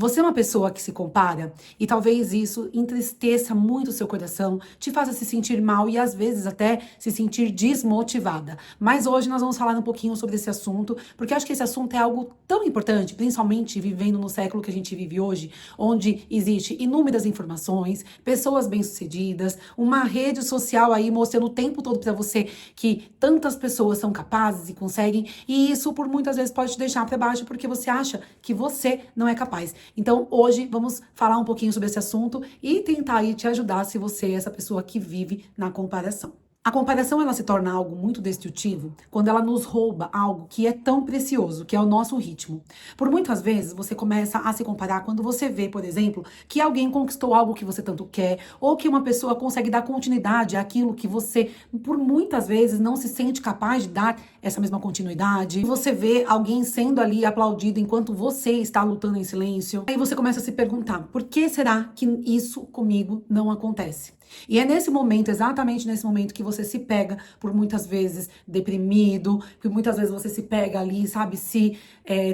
Você é uma pessoa que se compara e talvez isso entristeça muito o seu coração, te faça se sentir mal e às vezes até se sentir desmotivada. Mas hoje nós vamos falar um pouquinho sobre esse assunto, porque eu acho que esse assunto é algo tão importante, principalmente vivendo no século que a gente vive hoje, onde existe inúmeras informações, pessoas bem-sucedidas, uma rede social aí mostrando o tempo todo para você que tantas pessoas são capazes e conseguem, e isso por muitas vezes pode te deixar para baixo porque você acha que você não é capaz. Então, hoje vamos falar um pouquinho sobre esse assunto e tentar aí te ajudar se você é essa pessoa que vive na comparação. A comparação ela se torna algo muito destrutivo quando ela nos rouba algo que é tão precioso, que é o nosso ritmo. Por muitas vezes você começa a se comparar quando você vê, por exemplo, que alguém conquistou algo que você tanto quer, ou que uma pessoa consegue dar continuidade àquilo que você, por muitas vezes, não se sente capaz de dar essa mesma continuidade. Você vê alguém sendo ali aplaudido enquanto você está lutando em silêncio. Aí você começa a se perguntar: por que será que isso comigo não acontece? E é nesse momento, exatamente nesse momento, que você se pega, por muitas vezes, deprimido, que muitas vezes você se pega ali, sabe,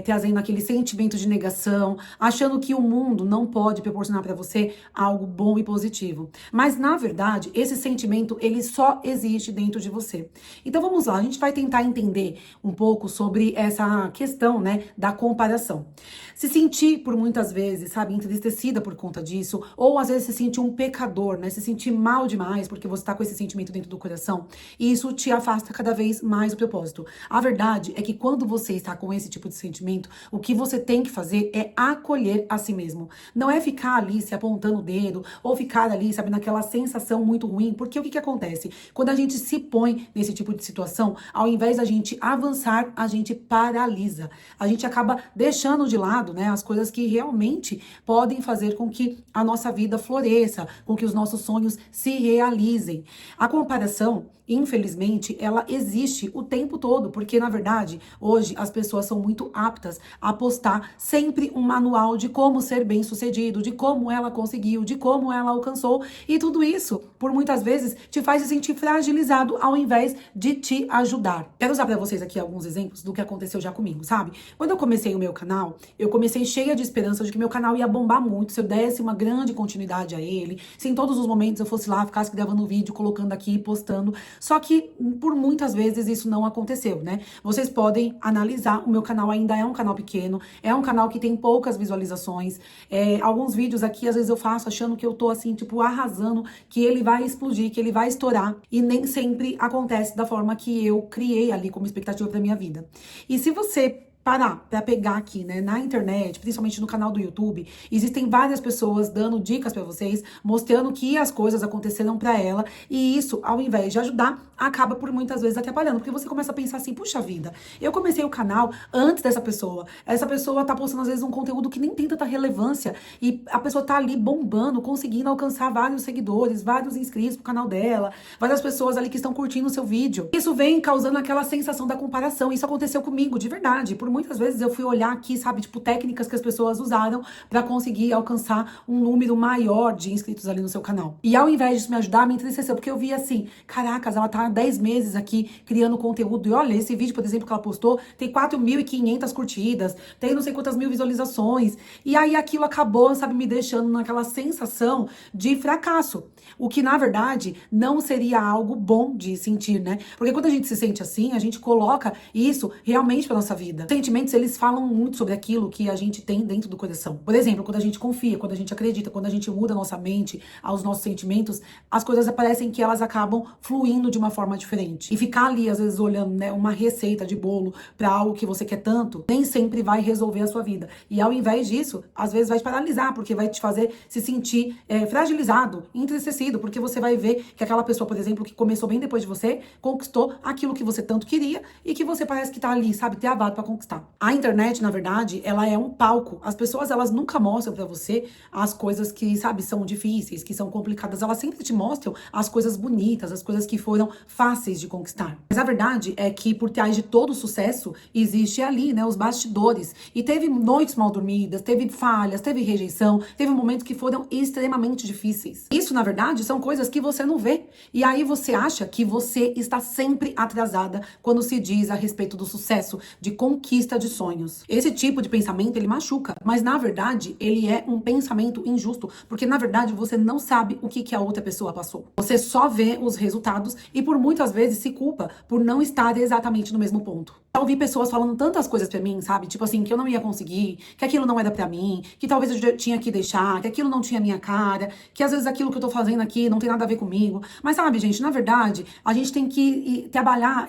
trazendo aquele sentimento de negação, achando que o mundo não pode proporcionar para você algo bom e positivo. Mas, na verdade, esse sentimento, ele só existe dentro de você. Então, vamos lá, a gente vai tentar entender um pouco sobre essa questão, né, da comparação. Se sentir, por muitas vezes, sabe, entristecida por conta disso, ou às vezes se sentir um pecador, né, se sentir mal demais porque você tá com esse sentimento dentro do coração, e isso te afasta cada vez mais do propósito. A verdade é que quando você está com esse tipo de sentimento, o que você tem que fazer é acolher a si mesmo. Não é ficar ali se apontando o dedo, ou ficar ali, sabe, naquela sensação muito ruim, porque o que acontece? Quando a gente se põe nesse tipo de situação, ao invés da gente avançar, a gente paralisa. A gente acaba deixando de lado, né, as coisas que realmente podem fazer com que a nossa vida floresça, com que os nossos sonhos se realizem. A comparação, infelizmente, ela existe o tempo todo, porque na verdade, hoje as pessoas são muito aptas a postar sempre um manual de como ser bem-sucedido, de como ela conseguiu, de como ela alcançou, e tudo isso, por muitas vezes, te faz se sentir fragilizado ao invés de te ajudar. Quero usar para vocês aqui alguns exemplos do que aconteceu já comigo, sabe? Quando eu comecei o meu canal, eu comecei cheia de esperança de que meu canal ia bombar muito, se eu desse uma grande continuidade a ele, se em todos os momentos eu fosse lá, ficasse gravando um vídeo, colocando aqui, postando. Só que por muitas vezes isso não aconteceu, né? Vocês podem analisar, o meu canal ainda é um canal pequeno, é um canal que tem poucas visualizações. Alguns vídeos aqui, às vezes eu faço achando que eu tô assim, tipo, arrasando, que ele vai explodir, que ele vai estourar. E nem sempre acontece da forma que eu criei ali como expectativa pra minha vida. E se você parar pra pegar aqui, né, na internet, principalmente no canal do YouTube, existem várias pessoas dando dicas pra vocês, mostrando que as coisas aconteceram pra ela, e isso, ao invés de ajudar, acaba por muitas vezes atrapalhando, porque você começa a pensar assim: puxa vida, eu comecei o canal antes dessa pessoa, essa pessoa tá postando às vezes um conteúdo que nem tem tanta relevância, e a pessoa tá ali bombando, conseguindo alcançar vários seguidores, vários inscritos pro canal dela, várias pessoas ali que estão curtindo o seu vídeo. Isso vem causando aquela sensação da comparação. Isso aconteceu comigo, de verdade. Por muitas vezes eu fui olhar aqui, sabe, tipo, técnicas que as pessoas usaram pra conseguir alcançar um número maior de inscritos ali no seu canal. E ao invés disso me ajudar, me entristeceu, porque eu vi assim: caracas, ela tá há 10 meses aqui criando conteúdo, e olha, esse vídeo, por exemplo, que ela postou, tem 4.500 curtidas, tem não sei quantas mil visualizações, e aí aquilo acabou, sabe, me deixando naquela sensação de fracasso, o que na verdade não seria algo bom de sentir, né? Porque quando a gente se sente assim, a gente coloca isso realmente pra nossa vida. Sentimentos, eles falam muito sobre aquilo que a gente tem dentro do coração. Por exemplo, quando a gente confia, quando a gente acredita, quando a gente muda a nossa mente aos nossos sentimentos, as coisas parecem que elas acabam fluindo de uma forma diferente. E ficar ali, às vezes, olhando, né, uma receita de bolo pra algo que você quer tanto, nem sempre vai resolver a sua vida. E ao invés disso, às vezes vai te paralisar, porque vai te fazer se sentir fragilizado, entristecido, porque você vai ver que aquela pessoa, por exemplo, que começou bem depois de você, conquistou aquilo que você tanto queria e que você parece que tá ali, sabe, travado pra conquistar. A internet, na verdade, ela é um palco. As pessoas, elas nunca mostram pra você as coisas que, sabe, são difíceis, que são complicadas. Elas sempre te mostram as coisas bonitas, as coisas que foram fáceis de conquistar. Mas a verdade é que por trás de todo o sucesso, existe ali, né, os bastidores. E teve noites mal dormidas, teve falhas, teve rejeição, teve momentos que foram extremamente difíceis. Isso, na verdade, são coisas que você não vê. E aí você acha que você está sempre atrasada quando se diz a respeito do sucesso, de conquista, lista de sonhos. Esse tipo de pensamento, ele machuca, mas na verdade, ele é um pensamento injusto, porque na verdade você não sabe o que a outra pessoa passou. Você só vê os resultados e por muitas vezes se culpa por não estar exatamente no mesmo ponto. Eu ouvi pessoas falando tantas coisas pra mim, sabe? Tipo assim, que eu não ia conseguir, que aquilo não era pra mim, que talvez eu já tinha que deixar, que aquilo não tinha minha cara, que às vezes aquilo que eu tô fazendo aqui não tem nada a ver comigo. Mas sabe, gente, na verdade, a gente tem que trabalhar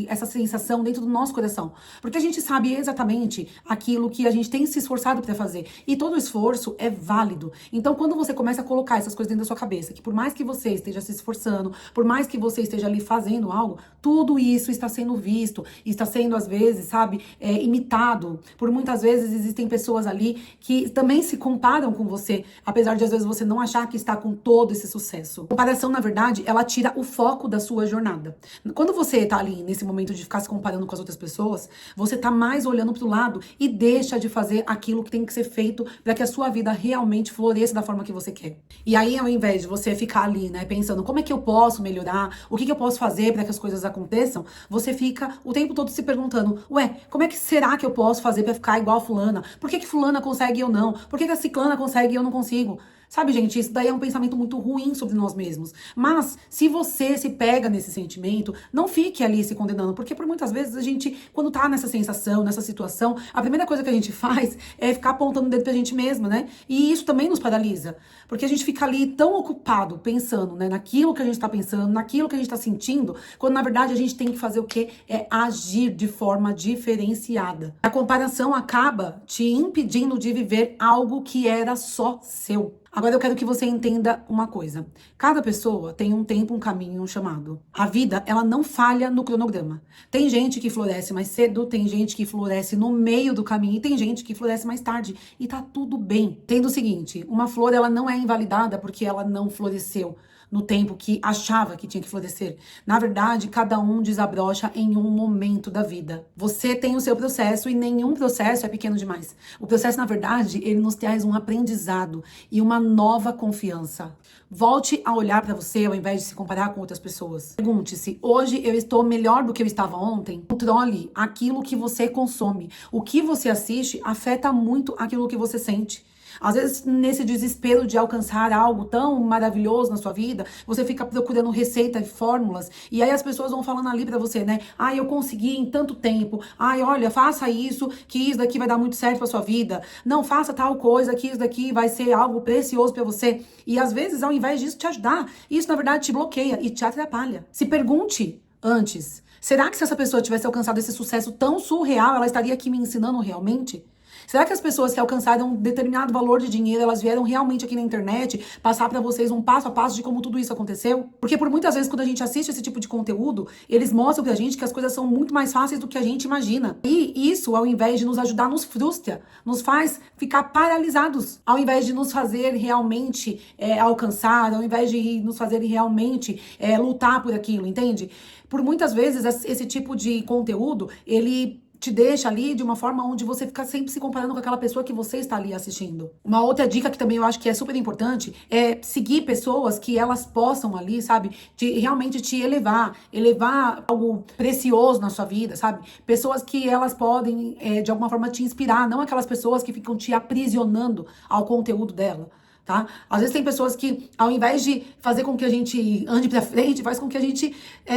essa sensação dentro do nosso coração. Porque a gente sabe exatamente aquilo que a gente tem se esforçado pra fazer. E todo esforço é válido. Então, quando você começa a colocar essas coisas dentro da sua cabeça, que por mais que você esteja se esforçando, por mais que você esteja ali fazendo algo, tudo isso está sendo visto, está sendo, às vezes, sabe, imitado. Por muitas vezes existem pessoas ali que também se comparam com você, apesar de, às vezes, você não achar que está com todo esse sucesso. A comparação, na verdade, ela tira o foco da sua jornada. Quando você tá ali nesse momento de ficar se comparando com as outras pessoas, você tá mais olhando pro lado e deixa de fazer aquilo que tem que ser feito para que a sua vida realmente floresça da forma que você quer. E aí, ao invés de você ficar ali, né, pensando como é que eu posso melhorar, o que eu posso fazer para que as coisas aconteçam, você fica o tempo todo se perguntando, ué, como é que será que eu posso fazer para ficar igual a fulana? Por que fulana consegue e eu não? Por que a ciclana consegue e eu não consigo? Sabe, gente, isso daí é um pensamento muito ruim sobre nós mesmos. Mas, se você se pega nesse sentimento, não fique ali se condenando. Porque por muitas vezes a gente, quando tá nessa sensação, nessa situação, a primeira coisa que a gente faz é ficar apontando o dedo pra gente mesma, né? E isso também nos paralisa. Porque a gente fica ali tão ocupado pensando, né, naquilo que a gente tá pensando, naquilo que a gente tá sentindo, quando na verdade a gente tem que fazer o quê? É agir de forma diferenciada. A comparação acaba te impedindo de viver algo que era só seu. Agora eu quero que você entenda uma coisa. Cada pessoa tem um tempo, um caminho, um chamado. A vida, ela não falha no cronograma. Tem gente que floresce mais cedo, tem gente que floresce no meio do caminho e tem gente que floresce mais tarde. E tá tudo bem. Tendo o seguinte, uma flor, ela não é invalidada porque ela não floresceu no tempo que achava que tinha que florescer. Na verdade, cada um desabrocha em um momento da vida. Você tem o seu processo e nenhum processo é pequeno demais. O processo, na verdade, ele nos traz um aprendizado e uma nova confiança. Volte a olhar para você ao invés de se comparar com outras pessoas. Pergunte-se, hoje eu estou melhor do que eu estava ontem? Controle aquilo que você consome. O que você assiste afeta muito aquilo que você sente. Às vezes, nesse desespero de alcançar algo tão maravilhoso na sua vida, você fica procurando receita e fórmulas, e aí as pessoas vão falando ali pra você, né? Ai, eu consegui em tanto tempo. Ai, olha, faça isso, que isso daqui vai dar muito certo pra sua vida. Não, faça tal coisa, que isso daqui vai ser algo precioso pra você. E às vezes, ao invés disso te ajudar, isso na verdade te bloqueia e te atrapalha. Se pergunte antes, será que se essa pessoa tivesse alcançado esse sucesso tão surreal, ela estaria aqui me ensinando realmente? Será que as pessoas que alcançaram um determinado valor de dinheiro, elas vieram realmente aqui na internet passar pra vocês um passo a passo de como tudo isso aconteceu? Porque por muitas vezes quando a gente assiste esse tipo de conteúdo, eles mostram pra gente que as coisas são muito mais fáceis do que a gente imagina. E isso, ao invés de nos ajudar, nos frustra, nos faz ficar paralisados. Ao invés de nos fazer realmente alcançar, ao invés de nos fazer realmente lutar por aquilo, entende? Por muitas vezes esse tipo de conteúdo, ele te deixa ali de uma forma onde você fica sempre se comparando com aquela pessoa que você está ali assistindo. Uma outra dica que também eu acho que é super importante é seguir pessoas que elas possam ali, sabe, realmente te elevar algo precioso na sua vida, sabe? Pessoas que elas podem, de alguma forma, te inspirar, não aquelas pessoas que ficam te aprisionando ao conteúdo dela. Tá? Às vezes tem pessoas que, ao invés de fazer com que a gente ande pra frente, faz com que a gente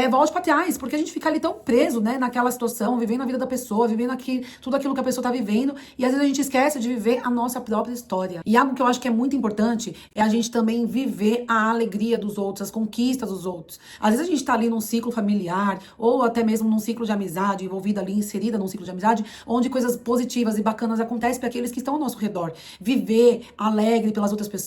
volte pra trás, porque a gente fica ali tão preso, né, naquela situação, vivendo a vida da pessoa, vivendo tudo aquilo que a pessoa tá vivendo, e às vezes a gente esquece de viver a nossa própria história. E algo que eu acho que é muito importante é a gente também viver a alegria dos outros, as conquistas dos outros. Às vezes a gente tá ali num ciclo familiar, ou até mesmo num ciclo de amizade, envolvida ali, inserida num ciclo de amizade, onde coisas positivas e bacanas acontecem para aqueles que estão ao nosso redor. Viver alegre pelas outras pessoas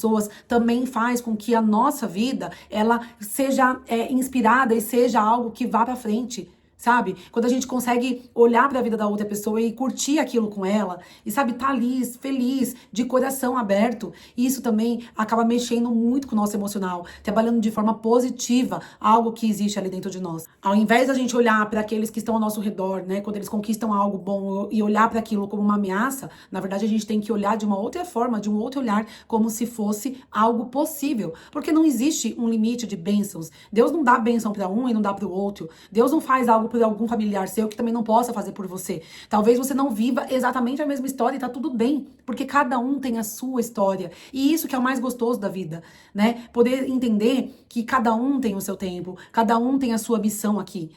também faz com que a nossa vida ela seja inspirada e seja algo que vá pra frente. Sabe? Quando a gente consegue olhar para a vida da outra pessoa e curtir aquilo com ela, e sabe, tá ali feliz, de coração aberto, isso também acaba mexendo muito com o nosso emocional, trabalhando de forma positiva algo que existe ali dentro de nós. Ao invés da gente olhar para aqueles que estão ao nosso redor, né, quando eles conquistam algo bom e olhar para aquilo como uma ameaça, na verdade a gente tem que olhar de uma outra forma, de um outro olhar, como se fosse algo possível, porque não existe um limite de bênçãos. Deus não dá bênção para um e não dá para o outro. Deus não faz algo por algum familiar seu que também não possa fazer por você. Talvez você não viva exatamente a mesma história e tá tudo bem, porque cada um tem a sua história. E isso que é o mais gostoso da vida, né? Poder entender que cada um tem o seu tempo, cada um tem a sua missão aqui.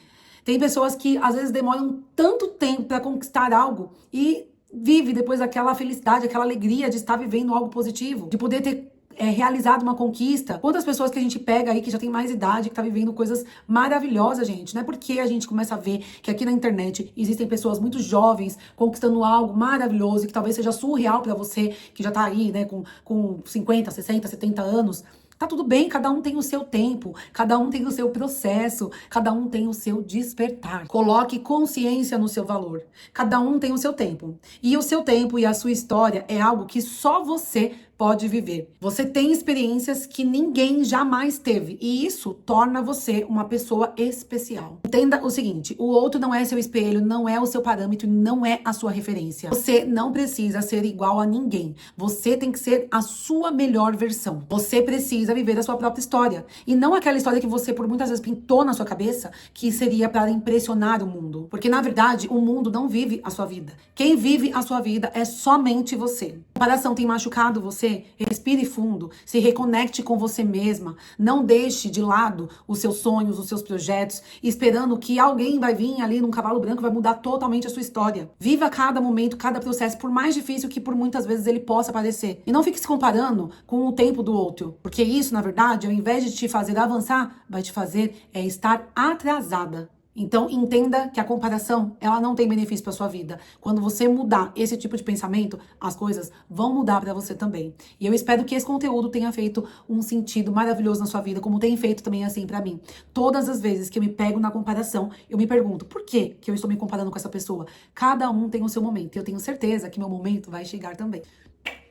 Tem pessoas que às vezes demoram tanto tempo para conquistar algo e vive depois aquela felicidade, aquela alegria de estar vivendo algo positivo, de poder ter realizado uma conquista. Quantas pessoas que a gente pega aí que já tem mais idade, que tá vivendo coisas maravilhosas, gente. Não é porque a gente começa a ver que aqui na internet existem pessoas muito jovens conquistando algo maravilhoso e que talvez seja surreal pra você, que já tá aí, né, com 50, 60, 70 anos. Tá tudo bem, cada um tem o seu tempo, cada um tem o seu processo, cada um tem o seu despertar. Coloque consciência no seu valor. Cada um tem o seu tempo. E o seu tempo e a sua história é algo que só você pode viver. Você tem experiências que ninguém jamais teve e isso torna você uma pessoa especial. Entenda o seguinte, o outro não é seu espelho, não é o seu parâmetro, não é a sua referência. Você não precisa ser igual a ninguém. Você tem que ser a sua melhor versão. Você precisa viver a sua própria história e não aquela história que você por muitas vezes pintou na sua cabeça que seria para impressionar o mundo. Porque na verdade, o mundo não vive a sua vida. Quem vive a sua vida é somente você. A comparação tem machucado você? Respire fundo, se reconecte com você mesma, não deixe de lado os seus sonhos, os seus projetos, esperando que alguém vai vir ali num cavalo branco e vai mudar totalmente a sua história. Viva cada momento, cada processo, por mais difícil que por muitas vezes ele possa parecer. E não fique se comparando com o tempo do outro, porque isso, na verdade, ao invés de te fazer avançar, vai te fazer estar atrasada. Então, entenda que a comparação, ela não tem benefício para sua vida. Quando você mudar esse tipo de pensamento, as coisas vão mudar para você também. E eu espero que esse conteúdo tenha feito um sentido maravilhoso na sua vida, como tem feito também assim para mim. Todas as vezes que eu me pego na comparação, eu me pergunto, por que eu estou me comparando com essa pessoa? Cada um tem o seu momento. E eu tenho certeza que meu momento vai chegar também.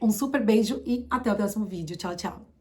Um super beijo e até o próximo vídeo. Tchau, tchau.